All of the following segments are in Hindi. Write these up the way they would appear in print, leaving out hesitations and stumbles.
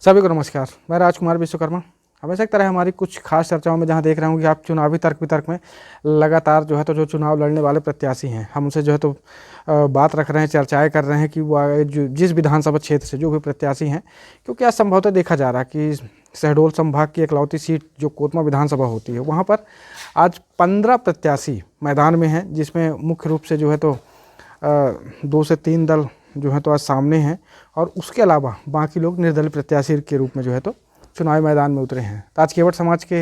सभी को नमस्कार। मैं राजकुमार विश्वकर्मा। हमेशा की तरह हमारी कुछ खास चर्चाओं में जहां देख रहा हूं कि आप चुनावी तर्क वितर्क में लगातार जो है तो जो चुनाव लड़ने वाले प्रत्याशी हैं हम उनसे जो है तो बात रख रहे हैं, चर्चाएं कर रहे हैं कि वो जो जिस विधानसभा क्षेत्र से जो भी प्रत्याशी हैं, क्योंकि आज संभवतः देखा जा रहा है कि शहडोल संभाग की एकलौती सीट जो कोतमा विधानसभा होती है वहाँ पर आज 15 प्रत्याशी मैदान में हैं, जिसमें मुख्य रूप से जो है तो 2 से 3 दल जो है तो आज सामने हैं और उसके अलावा बाकी लोग निर्दलीय प्रत्याशी के रूप में जो है तो चुनावी मैदान में उतरे हैं। तो आज केवट समाज के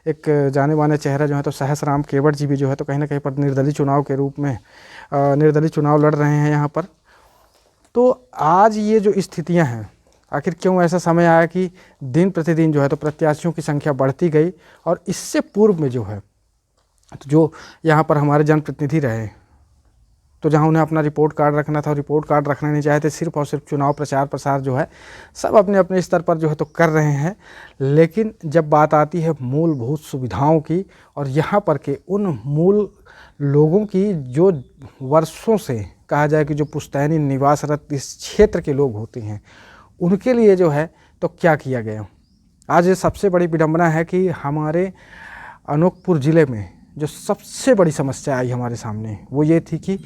एक जाने माने चेहरा जो है तो सहसराम केवट जी भी जो है तो कहीं ना कहीं पर निर्दलीय चुनाव के रूप में निर्दलीय चुनाव लड़ रहे हैं यहाँ पर। तो आज ये जो स्थितियाँ हैं, आखिर क्यों ऐसा समय आया कि दिन प्रतिदिन जो है तो प्रत्याशियों की संख्या बढ़ती गई, और इससे पूर्व में जो है तो जो यहाँ पर हमारे जनप्रतिनिधि रहे तो जहाँ उन्हें अपना रिपोर्ट कार्ड रखना था, रिपोर्ट कार्ड रखना नहीं चाहे थे, सिर्फ और सिर्फ चुनाव प्रचार प्रसार जो है सब अपने अपने स्तर पर जो है तो कर रहे हैं। लेकिन जब बात आती है मूलभूत सुविधाओं की और यहाँ पर के उन मूल लोगों की जो वर्षों से कहा जाए कि जो पुश्तैनी निवासरत इस क्षेत्र के लोग होते हैं, उनके लिए जो है तो क्या किया गया। आज ये सबसे बड़ी विडंबना है कि हमारे अनूपपुर ज़िले में जो सबसे बड़ी समस्या आई हमारे सामने वो ये थी कि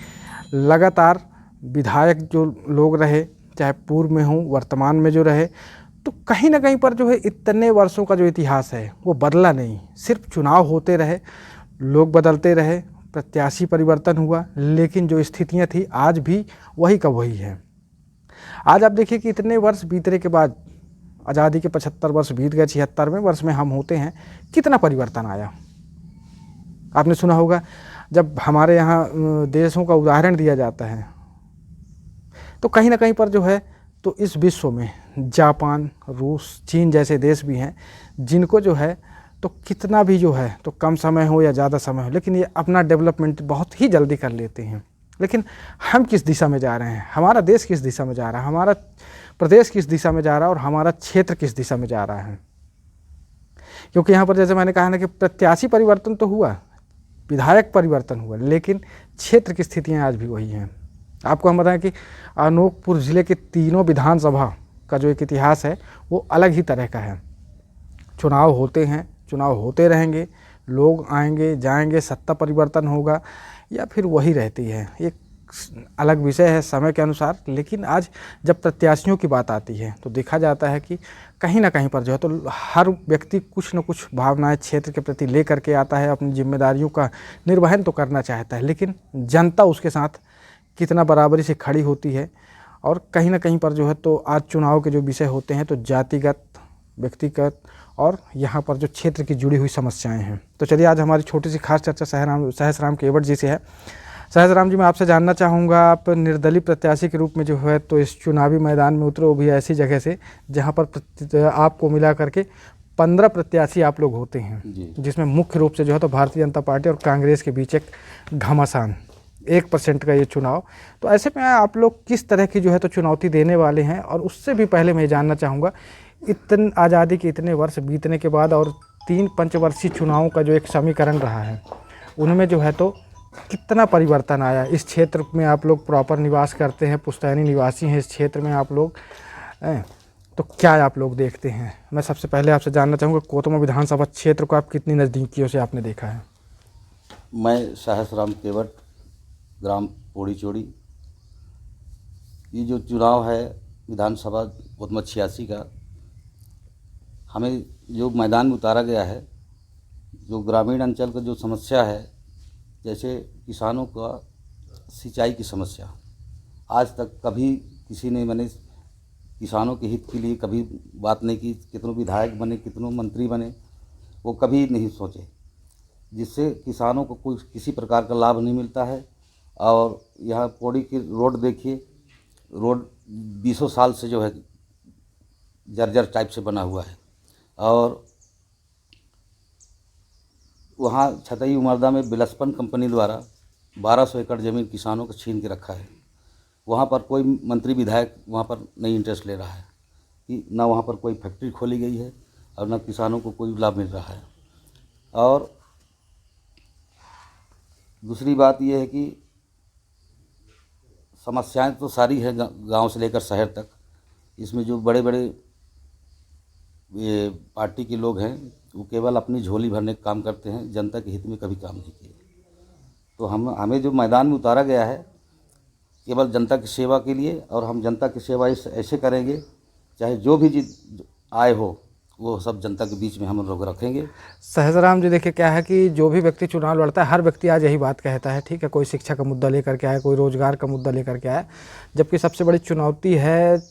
लगातार विधायक जो लोग रहे, चाहे पूर्व में हों वर्तमान में जो रहे, तो कहीं ना कहीं पर जो है इतने वर्षों का जो इतिहास है वो बदला नहीं। सिर्फ चुनाव होते रहे, लोग बदलते रहे, प्रत्याशी परिवर्तन हुआ, लेकिन जो स्थितियां थी आज भी वही का वही है। आज आप देखिए कि इतने वर्ष बीतने के बाद, आज़ादी के 75 वर्ष बीत गए, 76वें वर्ष में हम होते हैं, कितना परिवर्तन आया। आपने सुना होगा जब हमारे यहाँ देशों का उदाहरण दिया जाता है तो कहीं ना कहीं पर जो है तो इस विश्व में जापान, रूस, चीन जैसे देश भी हैं जिनको जो है तो कितना भी जो है तो कम समय हो या ज़्यादा समय हो, लेकिन ये अपना डेवलपमेंट बहुत ही जल्दी कर लेते हैं। लेकिन हम किस दिशा में जा रहे हैं, हमारा देश किस दिशा में जा रहा है, हमारा प्रदेश किस दिशा में जा रहा है और हमारा क्षेत्र किस दिशा में जा रहा है। क्योंकि यहाँ पर जैसे मैंने कहा ना कि प्रत्याशी परिवर्तन तो हुआ, विधायक परिवर्तन हुआ, लेकिन क्षेत्र की स्थितियाँ आज भी वही हैं। आपको हम बताएं कि अनूपपुर ज़िले के तीनों विधानसभा का जो एक इतिहास है वो अलग ही तरह का है। चुनाव होते हैं, चुनाव होते रहेंगे, लोग आएंगे जाएंगे, सत्ता परिवर्तन होगा या फिर वही रहती है, एक अलग विषय है समय के अनुसार। लेकिन आज जब प्रत्याशियों की बात आती है तो देखा जाता है कि कहीं ना कहीं पर जो है तो हर व्यक्ति कुछ न कुछ भावनाएं क्षेत्र के प्रति ले करके आता है, अपनी जिम्मेदारियों का निर्वहन तो करना चाहता है, लेकिन जनता उसके साथ कितना बराबरी से खड़ी होती है। और कहीं ना कहीं पर जो है तो आज चुनाव के जो विषय होते हैं तो जातिगत, व्यक्तिगत और यहाँ पर जो क्षेत्र की जुड़ी हुई समस्याएं हैं। तो चलिए आज हमारी छोटी सी खास चर्चा सहसराम केवट जी से है। सहसराम जी, मैं आपसे जानना चाहूँगा, आप निर्दलीय प्रत्याशी के रूप में जो है तो इस चुनावी मैदान में उतरे, वो भी ऐसी जगह से जहाँ पर आपको मिला करके 15 प्रत्याशी आप लोग होते हैं, जिसमें मुख्य रूप से जो है तो भारतीय जनता पार्टी और कांग्रेस के बीच एक घमासान 1% का ये चुनाव। तो ऐसे में आप लोग किस तरह की जो है तो चुनौती देने वाले हैं। और उससे भी पहले मैं जानना चाहूँगा, इतनी आज़ादी के इतने वर्ष बीतने के बाद और 3 पंचवर्षीय चुनावों का जो एक समीकरण रहा है, उनमें जो है तो कितना परिवर्तन आया। इस क्षेत्र में आप लोग प्रॉपर निवास करते हैं, पुश्तैनी निवासी हैं इस क्षेत्र में आप लोग, तो क्या आप लोग देखते हैं। मैं सबसे पहले आपसे जानना चाहूँगा, कोतमा विधानसभा क्षेत्र को आप कितनी नज़दीकियों से आपने देखा है। मैं सहसराम केवट, ग्राम पोड़ी चोड़ी। ये जो चुनाव है विधानसभा कोतमा 86 का, हमें जो मैदान में उतारा गया है, जो ग्रामीण अंचल का जो समस्या है, जैसे किसानों का सिंचाई की समस्या, आज तक कभी किसी ने मैंने किसानों के हित के लिए कभी बात नहीं की। कितनों विधायक बने, कितनों मंत्री बने, वो कभी नहीं सोचे, जिससे किसानों को कोई किसी प्रकार का लाभ नहीं मिलता है। और यहाँ पौड़ी की रोड देखिए, रोड 20 साल से जो है जर्जर टाइप से बना हुआ है। और वहाँ छतई उमरदा में बिलस्पन कंपनी द्वारा 1200 एकड़ ज़मीन किसानों को छीन के रखा है। वहाँ पर कोई मंत्री विधायक वहाँ पर नहीं इंटरेस्ट ले रहा है कि ना वहाँ पर कोई फैक्ट्री खोली गई है और ना किसानों को कोई लाभ मिल रहा है। और दूसरी बात यह है कि समस्याएं तो सारी है गांव से लेकर शहर तक। इसमें जो बड़े बड़े ये पार्टी के लोग हैं वो केवल अपनी झोली भरने का काम करते हैं, जनता के हित में कभी काम नहीं किए। तो हमें जो मैदान में उतारा गया है केवल जनता की सेवा के लिए, और हम जनता की सेवा ऐसे करेंगे चाहे जो भी आए हो वो सब जनता के बीच में हम लोग रखेंगे। सहजराम जी, देखिए क्या है कि जो भी व्यक्ति चुनाव लड़ता है, हर व्यक्ति आज यही बात कहता है, ठीक है, कोई शिक्षा का मुद्दा लेकर के आए, कोई रोजगार का मुद्दा लेकर के आए, जबकि सबसे बड़ी चुनौती है,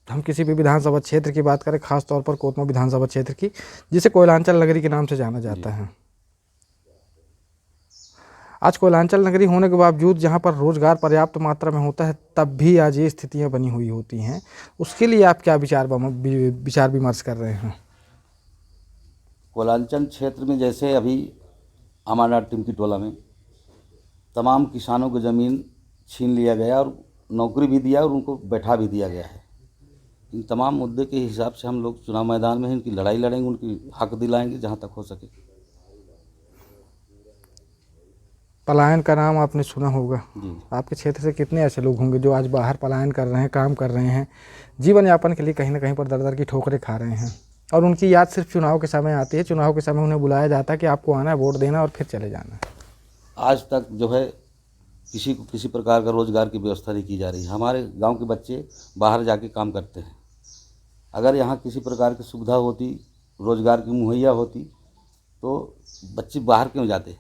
हम किसी भी विधानसभा क्षेत्र की बात करें, खासतौर पर कोतमा विधानसभा क्षेत्र की, जिसे कोयलांचल नगरी के नाम से जाना जाता है। आज कोयलांचल नगरी होने के बावजूद जहाँ पर रोजगार पर्याप्त मात्रा में होता है, तब भी आज ये स्थितियाँ बनी हुई होती हैं। उसके लिए आप क्या विचार विमर्श कर रहे हैं? कोयलांचल क्षेत्र में जैसे अभी अमरनाथ टिमकी टोला में तमाम किसानों की ज़मीन छीन लिया गया और नौकरी भी दिया और उनको बैठा भी दिया गया है। इन तमाम मुद्दे के हिसाब से हम लोग चुनाव मैदान में इनकी लड़ाई लड़ेंगे, उनकी हक दिलाएंगे जहाँ तक हो सके। पलायन का नाम आपने सुना होगा जी। आपके क्षेत्र से कितने ऐसे लोग होंगे जो आज बाहर पलायन कर रहे हैं, काम कर रहे हैं, जीवन यापन के लिए कहीं ना कहीं पर दर दर की ठोकरें खा रहे हैं, और उनकी याद सिर्फ चुनाव के समय आती है। चुनाव के समय उन्हें बुलाया जाता है कि आपको आना है, वोट देना और फिर चले जाना है। आज तक जो है किसी को किसी प्रकार का रोज़गार की व्यवस्था नहीं की जा रही। हमारे गांव के बच्चे बाहर जाके काम करते हैं। अगर यहाँ किसी प्रकार की सुविधा होती, रोज़गार की मुहैया होती, तो बच्चे बाहर क्यों जाते?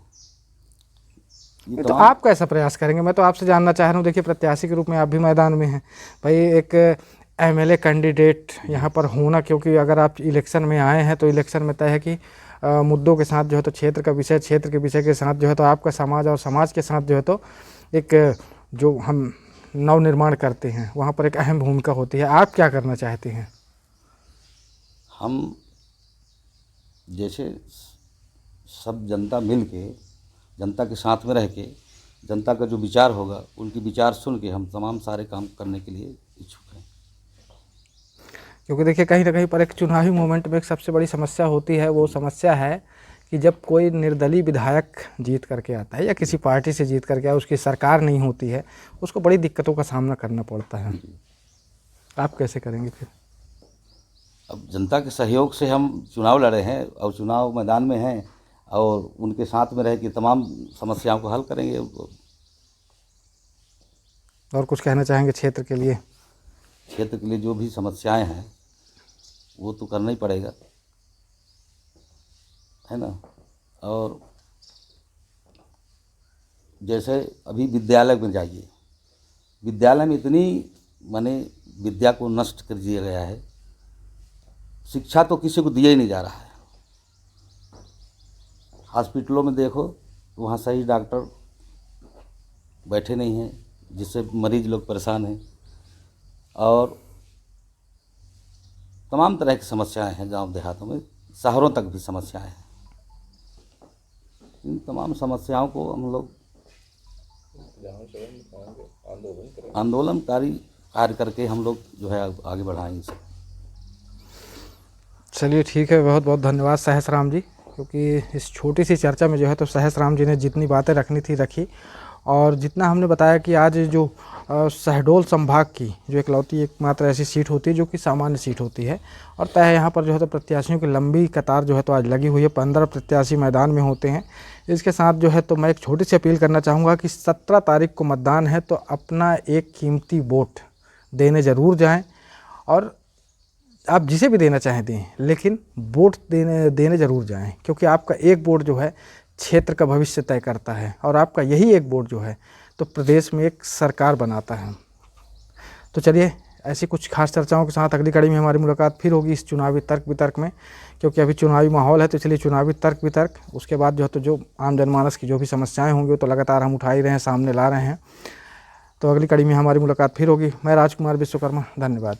तो आप कैसा प्रयास करेंगे? मैं तो आपसे जानना चाह रहा हूँ, देखिए प्रत्याशी के रूप में आप भी मैदान में हैं भाई, एक एमएलए कैंडिडेट यहाँ पर होना, क्योंकि अगर आप इलेक्शन में आए हैं तो इलेक्शन में तय है कि मुद्दों के साथ जो है तो क्षेत्र के विषय के साथ जो है तो आपका समाज, और समाज के साथ जो है तो एक जो हम नव निर्माण करते हैं वहाँ पर एक अहम भूमिका होती है। आप क्या करना चाहते हैं? हम जैसे सब जनता मिल के, जनता के साथ में रह के, जनता का जो विचार होगा उनकी विचार सुन के हम तमाम सारे काम करने के लिए इच्छुक हैं। क्योंकि देखिए कहीं ना कहीं पर एक चुनावी मोमेंट में एक सबसे बड़ी समस्या होती है, वो समस्या है कि जब कोई निर्दलीय विधायक जीत करके आता है या किसी पार्टी से जीत करके आया, उसकी सरकार नहीं होती है, उसको बड़ी दिक्कतों का सामना करना पड़ता है। आप कैसे करेंगे फिर? अब जनता के सहयोग से हम चुनाव लड़े हैं और चुनाव मैदान में हैं, और उनके साथ में रह के तमाम समस्याओं को हल करेंगे। और कुछ कहना चाहेंगे क्षेत्र के लिए? क्षेत्र के लिए जो भी समस्याएं हैं वो तो करना ही पड़ेगा, है ना। और जैसे अभी विद्यालय में जाइए, विद्यालय में इतनी माने विद्या को नष्ट कर दिया गया है, शिक्षा तो किसी को दिया ही नहीं जा रहा है। हॉस्पिटलों में देखो वहाँ सही डॉक्टर बैठे नहीं हैं, जिससे मरीज लोग परेशान हैं, और तमाम तरह की समस्याएं हैं गांव देहातों में, शहरों तक भी समस्याएं हैं। इन तमाम समस्याओं को हम लोग आंदोलनकारी कार्य करके हम लोग जो है आगे बढ़ाएंगे। चलिए ठीक है, बहुत बहुत धन्यवाद सहसराम जी, क्योंकि इस छोटी सी चर्चा में जो है तो सहसराम जी ने जितनी बातें रखनी थी रखी, और जितना हमने बताया कि आज जो शहडोल संभाग की जो इकलौती एकमात्र ऐसी सीट होती है जो कि सामान्य सीट होती है, और तय यहाँ पर जो है तो प्रत्याशियों की लंबी कतार जो है तो आज लगी हुई है। 15 प्रत्याशी मैदान में होते हैं। इसके साथ जो है तो मैं एक छोटी सी अपील करना चाहूँगा कि 17 तारीख को मतदान है, तो अपना एक कीमती वोट देने ज़रूर जाएँ, और आप जिसे भी देना चाहें दें, लेकिन वोट देने ज़रूर जाएं, क्योंकि आपका एक वोट जो है क्षेत्र का भविष्य तय करता है, और आपका यही एक वोट जो है तो प्रदेश में एक सरकार बनाता है। तो चलिए, ऐसी कुछ खास चर्चाओं के साथ अगली कड़ी में हमारी मुलाकात फिर होगी इस चुनावी तर्क वितर्क में, क्योंकि अभी चुनावी माहौल है। तो चलिए चुनावी तर्क वितर्क, उसके बाद जो है तो जो आम जनमानस की जो भी समस्याएँ होंगी वो तो लगातार हम उठा ही रहे हैं, सामने ला रहे हैं। तो अगली कड़ी में हमारी मुलाकात फिर होगी। मैं राजकुमार विश्वकर्मा, धन्यवाद।